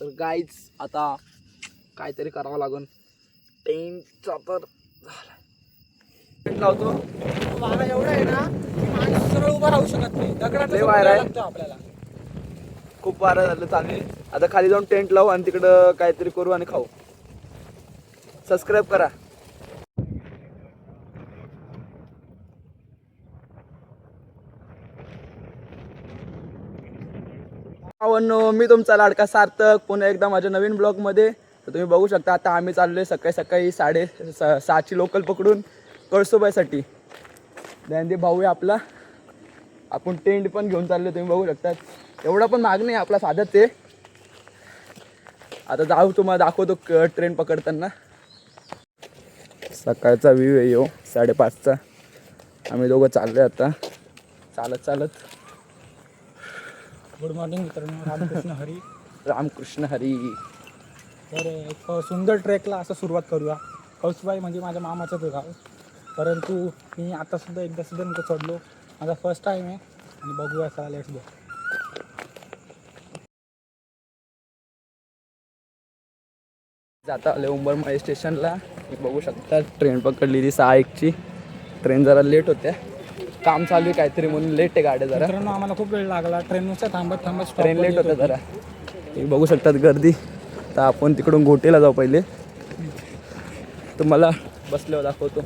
तर गाईच आता काहीतरी करावं लागेल. टेंटचा तर टेंट लावतो. वारा एवढा आहे ना की माणूस सरळ उभा राहू शकत नाही. लय वारा आहे. लागतो आपल्याला. खूप वारा झालं चालले. आता खाली जाऊन टेंट लावू आणि तिकडं काहीतरी करू आणि खाऊ. सबस्क्राईब करा. मी तुमचा लाडका सार्थक पुन्हा एकदा माझ्या नवीन ब्लॉगमध्ये. तर तुम्ही बघू शकता आता आम्ही चाललोय सकाळी सकाळी 6:30ची लोकल पकडून कळसुबाईसाठी. ध्यानदे भाऊ आहे आपला. आपण टेंट पण घेऊन चाललो, तुम्ही बघू शकता. एवढा पण माग नाही आपला, साधच आहे. आता जाऊ, तुम्हाला दाखवतो ट्रेन पकडताना. सकाळचा व्ह्यू आहे यो 5:30चा. आम्ही दोघं चाललोय आता चालत चालत. गुड मॉर्निंग मित्रांनो. रामकृष्ण हरी. रामकृष्ण हरी. तर एक सुंदर ट्रेकला असं सुरुवात करूया. कळसुबाई म्हणजे माझ्या मामाचंच गाव, परंतु मी आतासुद्धा एकदा नको चढलो. माझा फर्स्ट टाईम आहे आणि बघूया. चला लेट्स गो. जाता आले उंबरमाळी स्टेशनला. बघू शकता ट्रेन पकडलेली 6:01ची. ट्रेन जरा लेट होत्या, काम चालू आहे काहीतरी म्हणून लेट आहे गाड्या जरा. मित्रांनो आम्हाला खूप वेळ लागला ट्रेननुसार थांबत थांबत. ट्रेन लेट होतं जरा. तुम्ही बघू शकतात गर्दी. तर आपण तिकडून घोटेला जाऊ पहिले, तुम्हाला बसल्यावर दाखवतो.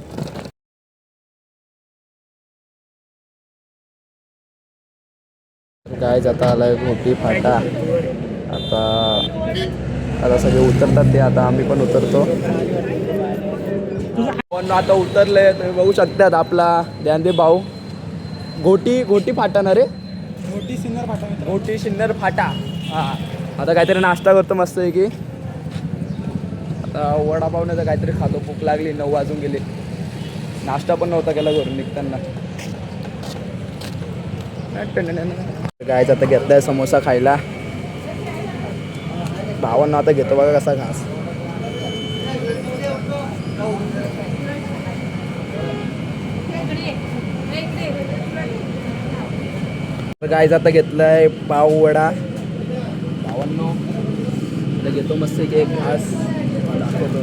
काय जाता आलाय घोटी फाटा. आता सगळे उतरतात ते, आता आम्ही पण उतरतो. पण आता उतरले, तुम्ही बघू शकतात आपला ध्यानदे भाऊ. घोटी फाटा ना रे. घोटी सिन्नर फाटा. घोटी सिन्नर फाटा. हां, आता काहीतरी नाश्ता करतो मस्त आहे की. आता वडापाव नाही तर काहीतरी खातो, भूक लागली. 9 वाजून गेले. नाश्ता पण नव्हता केला घरून निघताना. काय आता घेतलाय समोसा खायला. भावांना आता घेतो बघा कसा घास. गायचा आता घेतलाय पाव वडा. भावांनो आता घेतो मस्त की एक घास दाखवतो.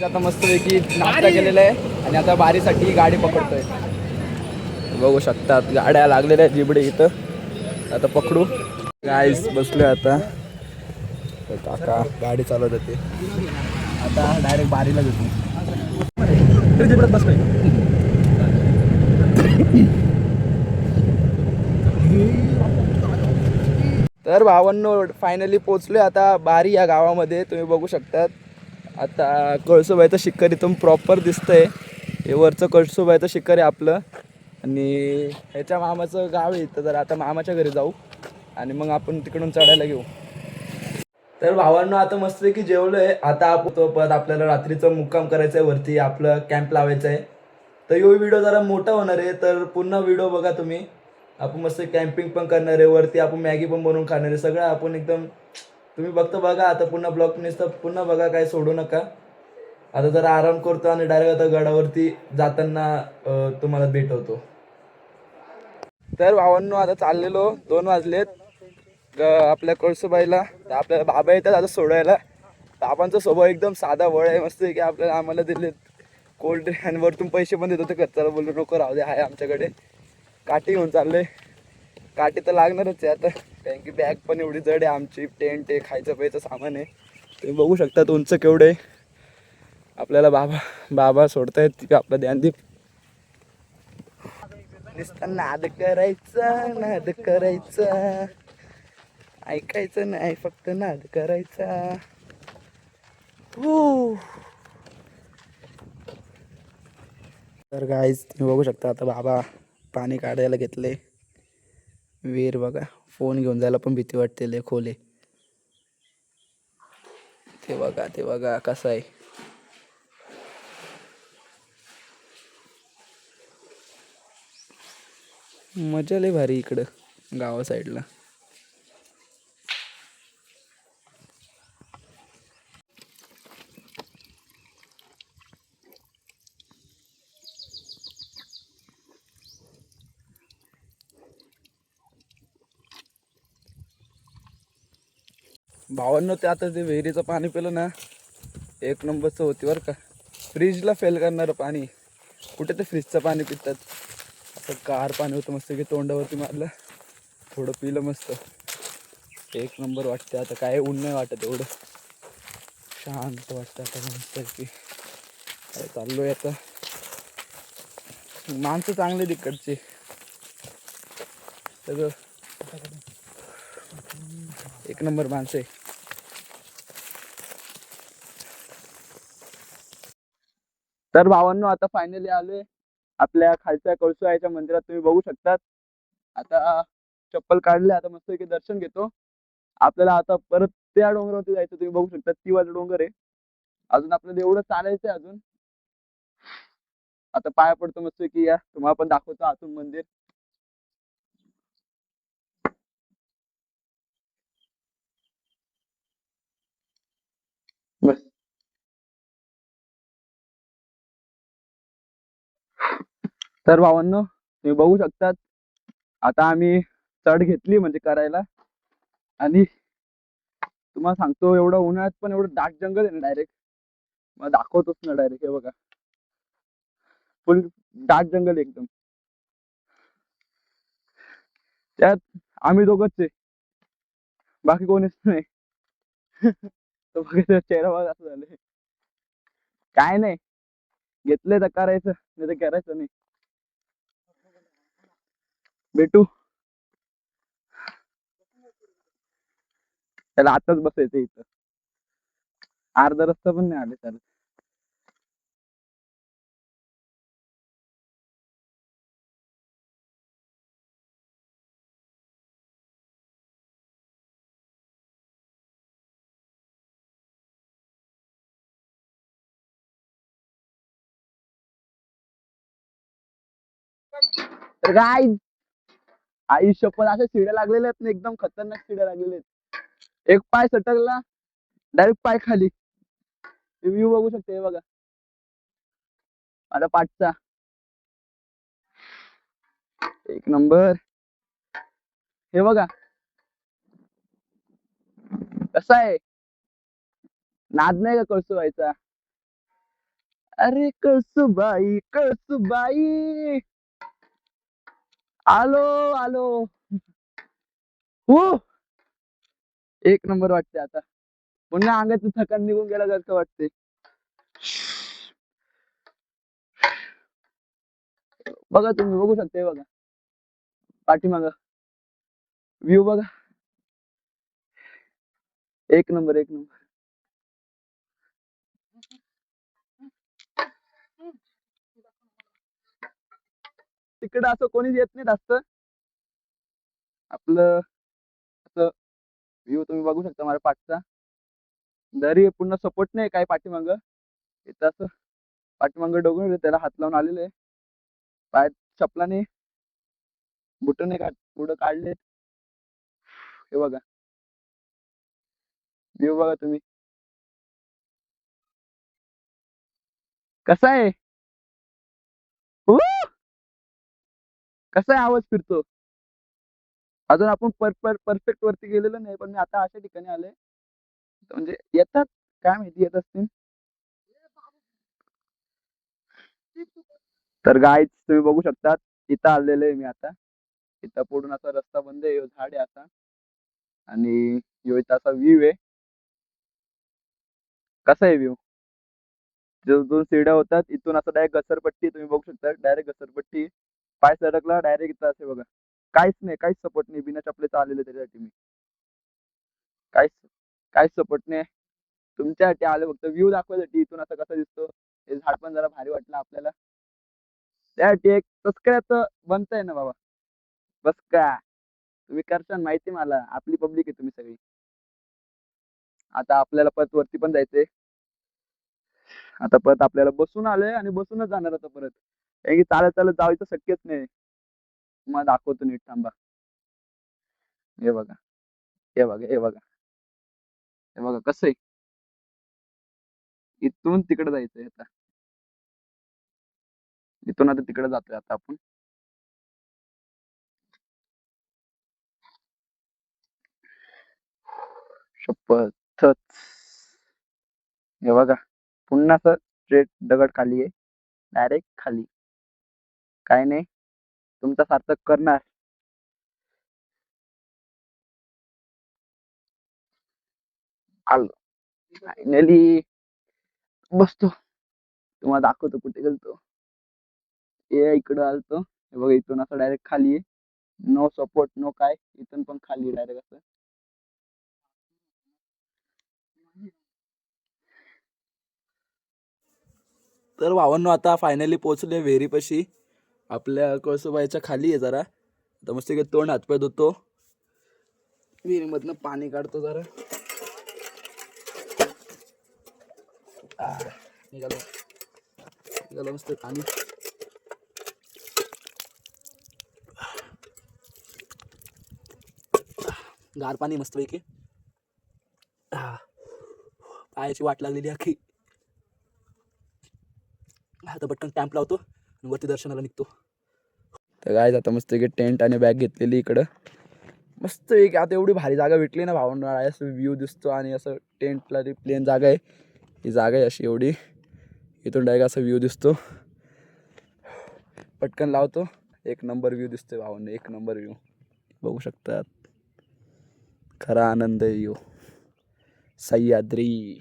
आता मस्त पैकी नाश्ता केलेला आहे आणि आता बारीसाठी गाडी पकडतोय. बघू शकतात गाड्या लागलेल्या आहेत जिबडे इथं. आता पकडू. गाईस बसलोय आता. काका गाडी चालवत होते, आता डायरेक्ट बारीला देतो. जिबडत बसलोय. तर भावांनो फायनली पोचलोय आता बारी या गावामध्ये. तुम्ही बघू शकतात आता कळसुबाईचं शिखर इथून प्रॉपर दिसतंय. हे वरचं कळसुबाईचं शिखर आहे आपलं आणि ह्याच्या मामाचं गाव आहे इथं. तर आता मामाच्या घरी जाऊ आणि मग आपण तिकडून चढायला घेऊ. तर भावांनो आता मस्त की जेवलोय. आता आपण परत आपल्याला रात्रीचं मुक्काम करायचं आहे, वरती आपलं कॅम्प लावायचं आहे. तर यो व्हिडिओ जरा मोठा होणार आहे, तर पुन्हा व्हिडिओ बघा तुम्ही. आपण मस्त कॅम्पिंग पण करणार आहे, वरती आपण मॅगी पण बनवून खाणार आहे. सगळं आपण एकदम तुम्ही बघा. आता पुन्हा ब्लॉग नुसतं पुन्हा बघा, काय सोडू नका. आता जरा आराम करतो आणि डायरेक्ट आता गडावरती जाताना तुम्हाला भेटवतो. तर भावांनो आता चाललेलो 2 वाजलेत आपल्या कळसुबाईला. तर आपल्याला बाबा येतात आता सोडायला. बाबांचा स्वभाव एकदम साधा वळ आहे, मस्त आहे की. आपल्याला आम्हाला दिलेत कोल्ड ड्रिंक आणि वरतून पैसे पण देत होते खर्चाला. बोललो नको राहू दे, आहे आमच्याकडे. काठी घेऊन चाललोय. काठी तर लागणारच आहे आता, कारण की बॅग पण एवढी जड आहे आमची. टेंट आहे, खायचं प्यायचं सामान आहे. तुम्ही बघू शकता उंच केवढे. आपल्याला बाबा सोडतायत. आपलं ध्यानदीप नुसतं नाद करायचा, ऐकायचं नाही, फक्त नाद करायचा. तर गाईज तुम्ही बघू शकता आता बाबा पाणी काढायला घेतले. विहीर बघा. फोन घेऊन जायला पण भीती वाटते, लय खोले. ते बघा कसं आहे. मजा लय भारी इकडं गावा साईडला. भावांनो ते आता ते विहिरीचं पाणी पिलं ना एक नंबरचं होती बरं का. फ्रीजला फेल करणारं पाणी. कुठे ते फ्रीजचं पाणी पितात. असं गार पाणी होतं मस्त की तोंडावरती मारलं थोडं पिलं मस्त एक नंबर वाटते. आता काय ऊन नाही वाटत एवढं शांत वाटतं आता मस्त की चाललोय आता. माणसं चांगले तिकडचे सगळं एक नंबर माणसं आहे. तर भावांनो आता फायनली आलोय आपल्या खालच्या कळसुबाईच्या मंदिरात. तुम्ही बघू शकतात. आता चप्पल काढले आता मस्त की दर्शन घेतो. आपल्याला आता परत त्या डोंगरावरती जायचं. तुम्ही बघू शकता ती वाला डोंगर आहे. अजून आपल्याला एवढं चालायचं आहे अजून. आता पाया पडतो मस्त की या तुम्हाला पण दाखवतो आतून मंदिर. बस. तर भावांनो तुम्ही बघू शकतात आता आम्ही चढ घेतली म्हणजे करायला. आणि तुम्हाला सांगतो एवढं उन्हाळ्यात पण एवढं दाट जंगल आहे ना डायरेक्ट. मग दाखवतोच ना डायरेक्ट. हे बघा फुल दाट जंगल एकदम. त्यात आम्ही दोघंच आहे बाकी कोणीच नाही. तो बघा चेहरा बघा असं झालं. काय नाही घेतलंय तर करायचं नाही तर करायचं नाही. भेटू त्याला आताच बसायचं इथं. अर्धा रस्ता पण नाही आले त्याला. तर काय आई शपथ अशा शिड्या लागलेल्या आहेत ना एकदम खतरनाक शिड्या लागलेल्या आहेत. एक पाय सटकला डायरेक्ट पाय खाली. व्ह्यू बघू शकते हे बघा माझा पाठचा एक नंबर. हे बघा कसा आहे. नाद नाही का कळसुबाईचा. अरे कळसुबाई कळसुबाई आलो आलो. हो एक नंबर वाटते. आता पुन्हा अंगाची थकान निघून गेला सारखं वाटते. बघा तुम्ही बघू शकता हे बघा पाठीमाग व्ह्यू बघा एक नंबर एक नंबर. तिकडे असं कोणीच येत नाही जास्त. आपलं असं व्ह्यू तुम्ही बघू शकता माझ्या पाठचा. दरी पूर्ण सपोर्ट नाही काय पाठीमाग. इथं असं पाठीमाग डोंगर त्याला हात लावून आलेले आहे. पाय चपलाने बुटने पुढं काढले. हे बघा व्ह्यू बघा तुम्ही कसा आहे. उ! कसा आहे आवाज फिरतो. अजून आपण परफेक्ट वरती गेलेलो नाही पण मी आता अशा ठिकाणी आले म्हणजे येतात काय माहिती येत असतील. तर गाईज तुम्ही बघू शकतात इथं आलेले आहे मी आता. इथं पुढून असा रस्ता बंद आहे झाड आहे आता. आणि ह्यो इथं असा व्ह्यू आहे. कसा आहे व्ह्यू. जो दोन सीड्या होतात इथून असं डायरेक्ट घसरपट्टी तुम्ही बघू शकता डायरेक्ट घसरपट्टी. पाय सडकला डायरेक्ट इथं असे बघा. काहीच नाही काहीच सपोर्ट नाही बिना चपलेचं आलेलं त्याच्यासाठी मी. काहीच काहीच सपोर्ट नाही. तुमच्यासाठी आले फक्त व्ह्यू दाखवायसाठी इथून असं कसं दिसतो. हे झाड पण जरा भारी वाटलं आपल्याला. त्यासाठी एक सबस्क्राईब बनतंय ना बाबा. बस का तुम्ही करशाल माहिती मला आपली पब्लिक आहे तुम्ही सगळी. आता आपल्याला परत वरती पण जायचंय. आता परत आपल्याला बसून आलोय आणि बसूनच जाणार आता परत. कारण की चालत चालत जायचं शक्यच नाही. तुम्हाला दाखवतो नीट थांबा. हे बघा हे बघा हे बघा हे बघा कसं आहे. इथून तिकडे जायचंय आता. इथून आता तिकडे जातोय आता आपण. शपथच. हे बघा पुन्हा असं स्ट्रेट दगड खाली आहे, डायरेक्ट खाली. काय नाही, तुमचा सार्थक करणार. आलो फायनली. बसतो, तुम्हाला दाखवतो कुठे गेलतो. ये इकडं आलतो, हे बघा इथून असं डायरेक्ट खाली आहे. नो सपोर्ट नो काय, इथून पण खाली डायरेक्ट असं. तर भावांनो आता फायनली पोहोचले विहिरीपाशी. आपल्या कळसुबाईच्या खाली आहे जरा. आता मस्त तोंड हातपाय धुतो, विहिरीमधनं पाणी काढतो जरा. निघालो निघालो मस्त पाणी. गार पाणी मस्त पैकी. पायाची वाट लागलेली अख्खी. आता पटकन कॅम्प लावतो आणि वरती दर्शनाला निघतो. तर काय आता मस्त टेंट आणि बॅग घेतलेली इकडं. मस्त एक आता एवढी भारी जागा भेटली ना भावंडा, असं व्ह्यू दिसतो आणि असं टेंटला ती प्लेन जागा आहे. ही जागा आहे अशी एवढी, इथून डायरेक्ट असा व्ह्यू दिसतो. पटकन लावतो, एक नंबर व्ह्यू दिसतोय भावंडा, एक नंबर व्ह्यू बघू शकतात. खरा आनंद येऊ सह्याद्री.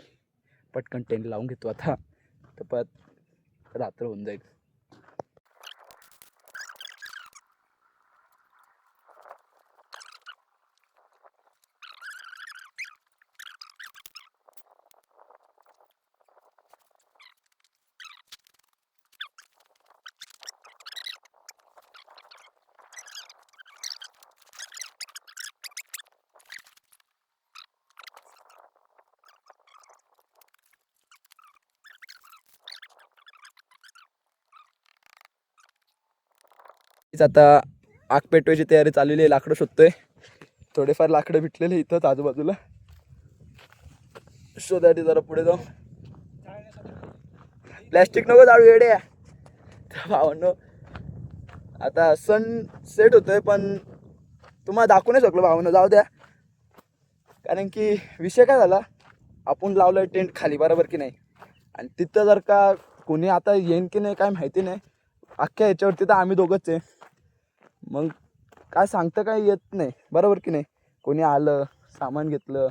पटकन टेंट लावून घेतो आता, तर परत रात्र होऊन जाईल. आता आग पेटवायची तयारी चाललेली आहे. लाकडं शोधतोय, थोडेफार लाकडं भेटलेले इथंच आजूबाजूला. शोधासाठी जरा पुढे जाऊ. प्लॅस्टिक नको जाळू येडे. भावांनो आता सन सेट होतोय, पण तुम्हाला दाखवू नाही शकलो भावांनो, जाऊ द्या. कारण की विषय काय झाला, आपण लावलं टेंट खाली बरोबर की नाही, आणि तिथं जर का कोणी आता येईन की नाही काय माहिती नाही. अख्ख्या ह्याच्यावरती तर आम्ही दोघंच आहे, मग काय सांगतं काय येत नाही बरोबर की नाही. कोणी आलं सामान घेतलं,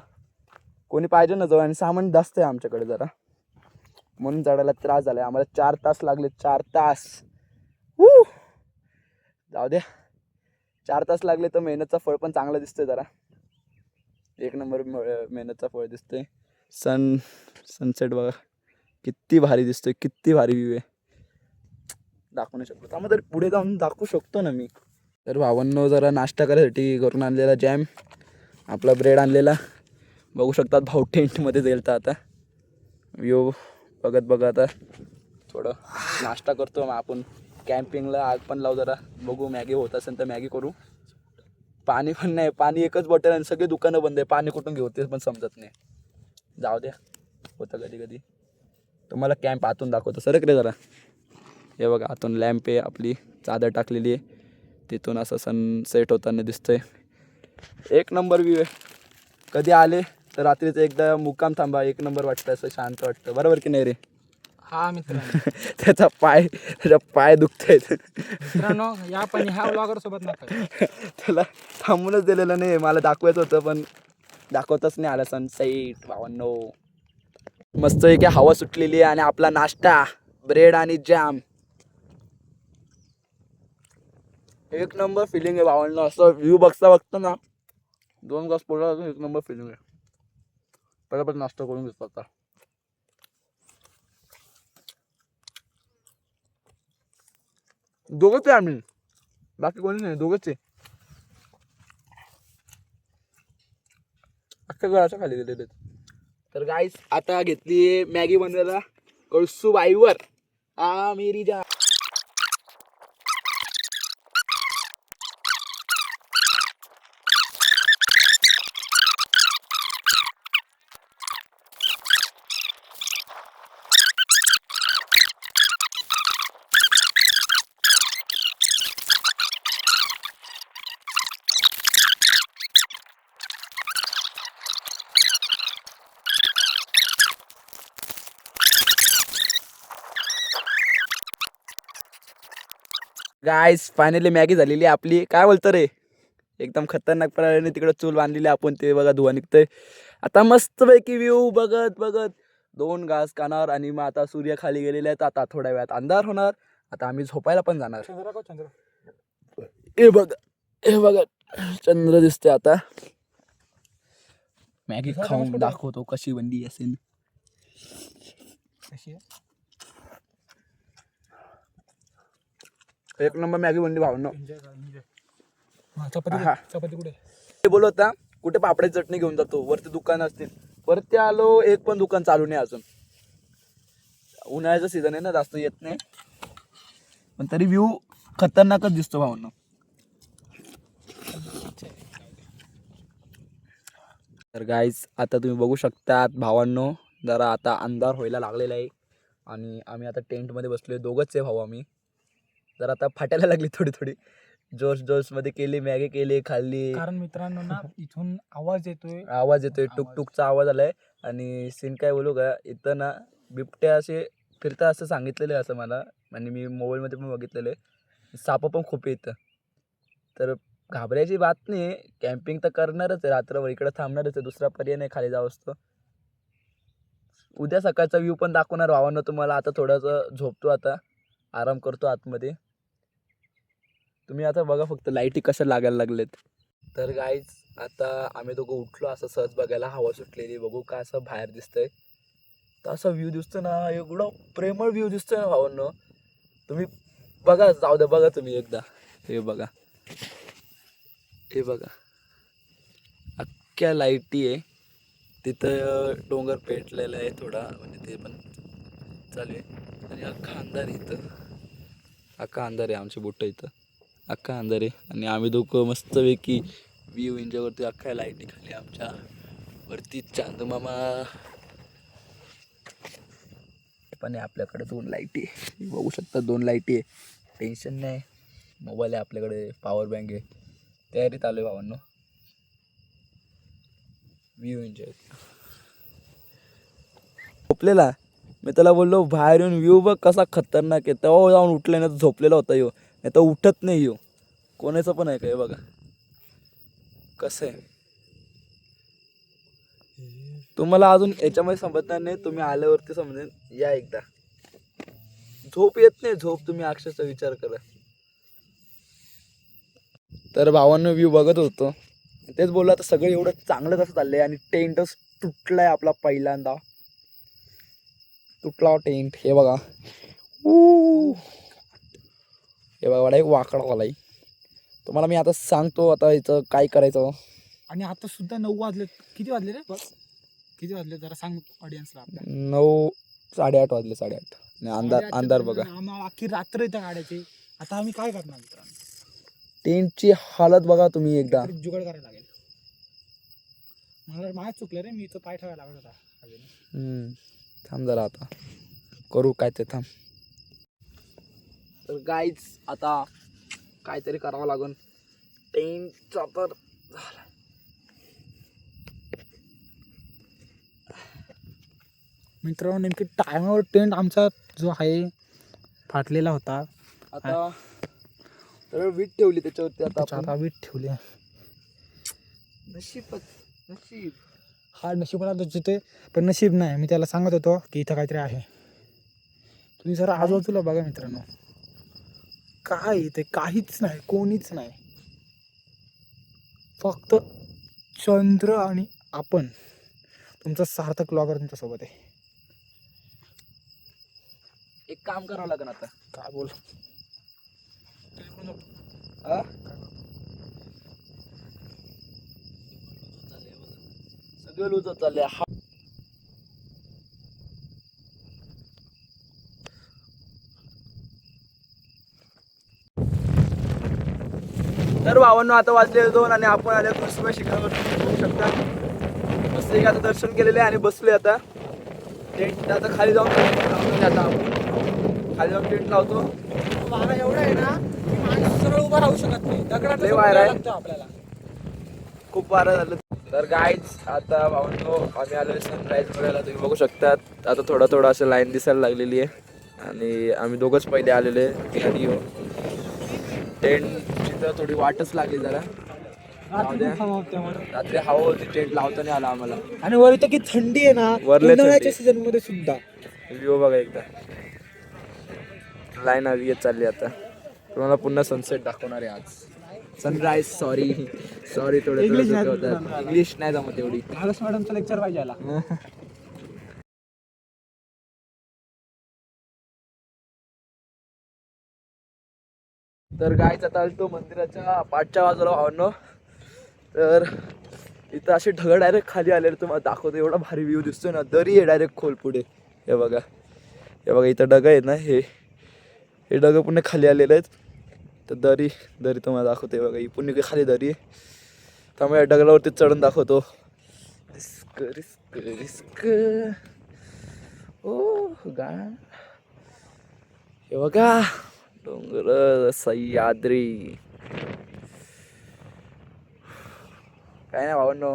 कोणी पाहिजे ना जाऊ, आणि सामान जास्त आहे आमच्याकडे जरा, म्हणून चढायला त्रास झाला. आम्हाला 4 तास लागले, 4 तास. जाऊ द्या, 4 तास लागले तर मेहनतचं फळ पण चांगलं दिसतंय जरा. एक नंबर मेहनतचं फळ दिसतंय. सनसेट बघा किती भारी दिसतोय, किती भारी व्ह्यू आहे. दाखवू नाही शकतो, त्यामुळे तरी पुढे जाऊन दाखवू शकतो ना मी. तर भावांनो जरा नाश्ता करायसाठी करून आणलेला जॅम, आपला ब्रेड आणलेला. बघू शकतात भाऊ टेंटमध्ये जाईल तर आता व्ह्यू बघत बघत थोडं नाश्ता करतो. मग आपण कॅम्पिंगला आग पण लावू जरा, बघू मॅगी होत असेल तर मॅगी करू. पाणी पण नाही, पाणी एकच बॉटल आणि सगळी दुकानं बंद आहे. पाणी कुठून घेऊ ते पण समजत नाही. जाऊ द्या, होतं कधी कधी. तुम्हाला कॅम्प आतून दाखवतो, सरक रे जरा. हे बघा आतून लॅम्प आहे, आपली चादर टाकलेली आहे, तिथून असं सनसेट होताना दिसतंय. एक नंबर व्ह्यू आहे. कधी आले तर रात्रीचं एकदा मुक्काम थांबा, एक नंबर वाटतं, असं शांत वाटतं बरोबर की नाही रे. हा मित्रांनो, त्याचा पाय दुखतायत मित्रांनो या पण ह्या ब्लॉगर सोबत नका. त्याला थांबूनच दिलेलं नाही, मला दाखवायचं होतं पण दाखवतच नाही आला सनसेट भावांनो. मस्त एक हवा सुटलेली आहे आणि आपला नाश्ता ब्रेड आणि जॅम, एक नंबर फिलिंग आहे भावांनो. असं व्ह्यू बघता ना 2 ग्लास पोळा, एक नंबर फिलिंग आहे. बरोबर नाश्ता करून घेतो आता. दोघंच आहे आम्ही, बाकी कोणी नाही, दोघंच आहे. अख्ख्या घराच्या खाली गेलेले. तर गाईस आता घेतली मॅगी बनवायला कळसूबाईवर. मेरी जा. गाईस फायनली मॅगी झालेली आहे आपली. काय बोलतो रे, एकदम खतरनाक प्रकारे तिकडे चूल बांधलेली आपण, ते बघा धुवा निघतंय. आता मस्तपैकी व्ह्यू बघत बघत 2 घास खाणार आणि मग आता सूर्य खाली गेलेले आहेत. आता थोड्या वेळात अंधार होणार. आता आम्ही झोपायला पण जाणार. चंद्र हे बघा चंद्र दिसते. आता मॅगी खाऊन दाखवतो कशी बनली असेल. कशी आहे? एक नंबर मॅगी बनली भावनो. एन्जॉय करा एन्जॉय. चपाती आहा. चपाती कुठे? ते बोलत होता कुठे पापडाची चटणी घेऊन जातो, वरती दुकान असतील. वरती आलो, एक पण दुकान चालू नाही अजून. उन्हाळ्याचं सीझन आहे ना, जास्त येत नाही, पण तरी व्ह्यू खतरनाकच दिसतो भावनो. तर गाईज आता तुम्ही बघू शकता भावांनो, जरा आता अंधार व्हायला लागलेला आहे आणि आम्ही आता टेंटमध्ये बसलोय. दोघंच आहे भाऊ आम्ही. जर आता फाटायला लागली थोडी थोडी. जोश मध्ये केली, मॅगी केली, खाल्ली. कारण मित्रांनो ना इथून आवाज येतोय, टुकटुकचा आवाज आलाय. आणि सीन काय बोलू का, इथं ना बिबट्या असे फिरता असं सांगितलेलं आहे असं मला, आणि मी मोबाईलमध्ये पण बघितलेलं आहे. साप पण खूप येतं. तर घाबरायची बात नाही, कॅम्पिंग तर करणारच आहे, रात्रभर इकडे थांबणारच आहे, दुसरा पर्याय नाही खाली जावं असतं. उद्या सकाळचा व्ह्यू पण दाखवणार भावांनो तुम्हाला. आता थोडंसं झोपतो, आता आराम करतो आतमध्ये. तुम्ही आता बघा फक्त लाईटी कशा लागायला लागलेत. तर गाईज आता आम्ही दोघं उठलो असं सहज बघायला, हवा सुटलेली. बघू का असं बाहेर दिसतंय. तर असा व्ह्यू दिसतो ना, एवढा प्रेमळ व्ह्यू दिसतोय ना भावांनो. तुम्ही बघा, जाऊ द्या बघा तुम्ही एकदा. हे बघा, हे बघा अख्ख्या लाईटी आहे. तिथं डोंगर पेटलेला आहे थोडा, म्हणजे ते पण चालू आहे. आणि अख्खा अंधार इथं, अख्खा अंधार आहे. आमची बोटं इथं अख्खा अंधार आहे. आणि आम्ही दोघं मस्तपैकी व्ह्यू एन्जॉय अख्ख्या लाईटी खाली आमच्या वरती चांदमामा पण आहे. आपल्याकडे 2 लाईटी आहे, बघू शकता 2 लाईटी आहे. टेन्शन नाही. मोबाईल आहे आपल्याकडे, पॉवर बँक आहे. तयारीत आलो आहे भावांनो. View enjoy. झोपलेला मी त्याला बोललो बाहेर येऊन व्ह्यू बघ कसा खतरनाक आहे. तेव्हा जाऊन उठले नाही तर झोपलेला होता यो, नाही तर उठत नाही यो. कोणाचं पण आहे का, हे बघा कसं आहे. तुम्हाला अजून याच्यामध्ये समजणार नाही, तुम्ही आल्यावरती समजेल. या एकदा. झोप येत नाही, झोप तुम्ही अक्षरचा विचार करा. तर भावांनो व्ह्यू बघत होतो, तेच बोलला तर सगळं एवढं चांगलं कसं चाललंय. आणि टेंटच तुटलाय आपला पहिल्यांदा. तुटला टेंट. हे बघा, हे बघा वाडा एक वाकडा वालाय. तुम्हाला मी आता सांगतो आता इथं काय करायचं. आणि आता सुद्धा 9 वाजले. किती वाजले रे बस? किती वाजले जरा सांग ऑडियन्सला. 9, 8:30 वाजले. 8:30. आणि अंधार बघा. आम्हाला अख्खी रात्र इथं काढायची. आता आम्ही काय करणार मित्रांनो? टेंटची हालत बघा तुम्ही एकदा. जुगाड करायला लागेल. मला चुकलं रे, मी इथं पाय ठेवायला लागत होता. थांब जरा, आता करू काय ते, थांब. तर गाईज आता काहीतरी करावं लागेल. टेंटचा तर झाला. मित्रांनो नेमकी टायमावर टेंट आमचा जो आहे फाटलेला होता. आता तर वीट ठेवली त्याच्यावरती. आता वीट ठेवली. नशीब हा नशिबाला होते, पण नशीब नाही. मी त्याला सांगत होतो की इथं काहीतरी आहे. तुम्ही जरा आजूबाजूला बघा मित्रांनो, काय इथे काहीच नाही, कोणीच नाही. फक्त चंद्र आणि आपण. तुमचा सार्थक ब्लॉगर तुमच्यासोबत आहे. एक काम करावं लागेल आता. काय बोल. सगळं लूज होत चाललंय. तर भावांनो आता वाजले 2 आणि आपण आले कृष्ण शिखरावर. बघू शकता मस्त एक आता दर्शन केलेले आणि बसले. आता टेंट आता खाली जाऊन आता खाली जाऊन टेंट लावतो. वारा एवढा आहे ना की माणूस सरळ उभा राहू शकत नाही. लय वारा आहे. आपल्याला खूप वारा झालं. तर गाईज आता भावांनो आम्ही आलो सनराईज बघायला. तुम्ही बघू शकतात आता थोडा असं लाईन दिसायला लागलेली आहे. आणि आम्ही दोघंच पहिले आलेले. टेंटची तर थोडी वाटच लागली जरा. रात्री खूप हवा होती आम्हाला. रात्री हवा होती, टेंट लावता नाही आला आम्हाला. आणि वर इथं की थंडी आहे ना वरले उन्हाळ्याच्या थंडी. सीझन मध्ये सुद्धा. व्ह्यू बघा एकदा. लाईन हवी येत चालली आता. तुम्हाला पुन्हा सनसेट दाखवणार आहे आज. सनराईज सॉरी थोडं English नाही होतं. जमत. इंग्लिश नाही जमत एवढी. आगस्ट मॅडमचं लेक्चर पाहिजे याला. तर गायच आता आलो मंदिराच्या पाठच्या बाजूला भावनो. तर इथं असे ढग डायरेक्ट खाली आलेले तुम्हाला दाखवतो. एवढा भारी व्ह्यू दिसतोय ना. दरी आहे डायरेक्ट खोल पुढे. हे बघा इथं ढग आहेत ना. हे ढग पुन्हा खाली आलेले आहेत. तर दरी तुम्हाला दाखवते. बघा ही पुन्हा खाली दरी आहे. त्यामुळे या डगलावरती चढून दाखवतो. रिस्क ओ गा. हे बघा डोंगर सह्याद्री. काय नाही भावांनो.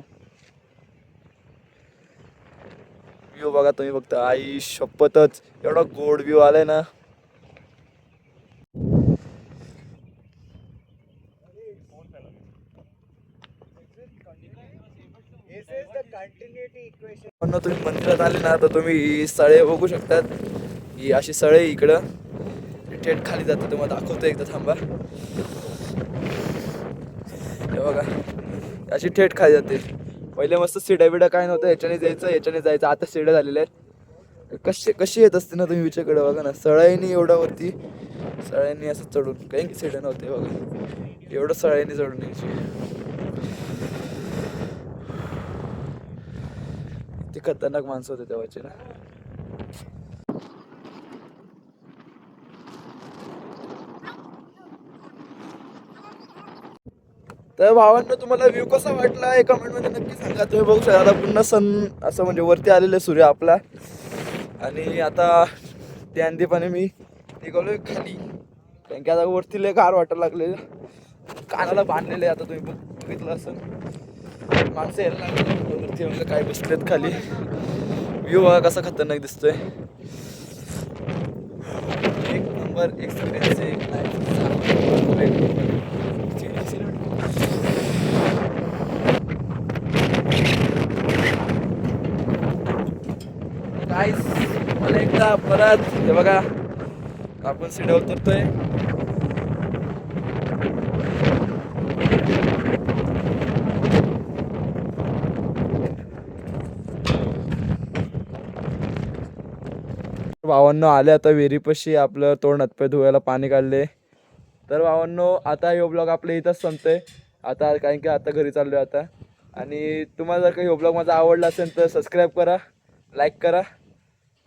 व्ह्यू बघा तुम्ही फक्त. आई शपथच एवढा गोड व्ह्यू आलाय ना. तुम्ही मंदिरात आले ना तर तुम्ही ही सळे बघू शकतात. ही अशी सळे इकडं थेट खाली जाते. तुम्हाला दाखवतो एकदा थांबा. हे बघा अशी थेट खाली जाते. पहिले मस्त सिड्या बिड्या काय नव्हतं. याच्याने जायचं आता सिड्या झालेल्या आहेत. कशी येत असते ना तुम्ही विचारकडे बघा ना. सळाईनी एवढा वरती सळाईनी असं चढून काही की सिड्या नव्हते बघा. एवढं सळाईनी चढून यायची. ते खतरनाक माणसं होते तेव्हाचे ना. तर भावांनो तुम्हाला व्ह्यू कसा वाटला हे कमेंट मध्ये नक्की सांगा. तुम्ही बघू शकता आता पुन्हा सन असं म्हणजे वरती आलेलं सूर्य आपला. आणि आता त्या अंदीपाने मी निघालोय खाली. कारण की आता वरती लय गार वाटायला लागले. कानाला बांधलेले आता तुम्ही बघितलं असं. माणसं यायला लागले वरती. म्हणजे काय बसलेत खाली. व्ह्यू बघा कसा खतरनाक दिसतोय. एक नंबर एक्सपिरियन्स गाईस. मला एकदा परत हे बघा आपण सीडा उतरतोय. भावांनो आले आता विहिरीपाशी. आपलं तोंड हातपाय धुवायला पाणी काढले. तर भावांनो आता हे ब्लॉग आपल्या इथंच संपतोय आता. कारण की आता घरी चाललोय आता. आणि तुम्हाला जर काही हे ब्लॉग माझा आवडला असेल तर सबस्क्राईब करा, लाईक करा.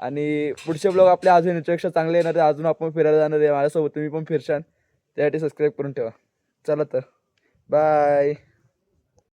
आणि पुढचे ब्लॉग आपले अजून याच्यापेक्षा चांगले येणार आहे. अजून आपण फिरायला जाणार आहे. माझ्यासोबत तुम्ही पण फिरशान. त्यासाठी सबस्क्राईब करून ठेवा. चला तर बाय.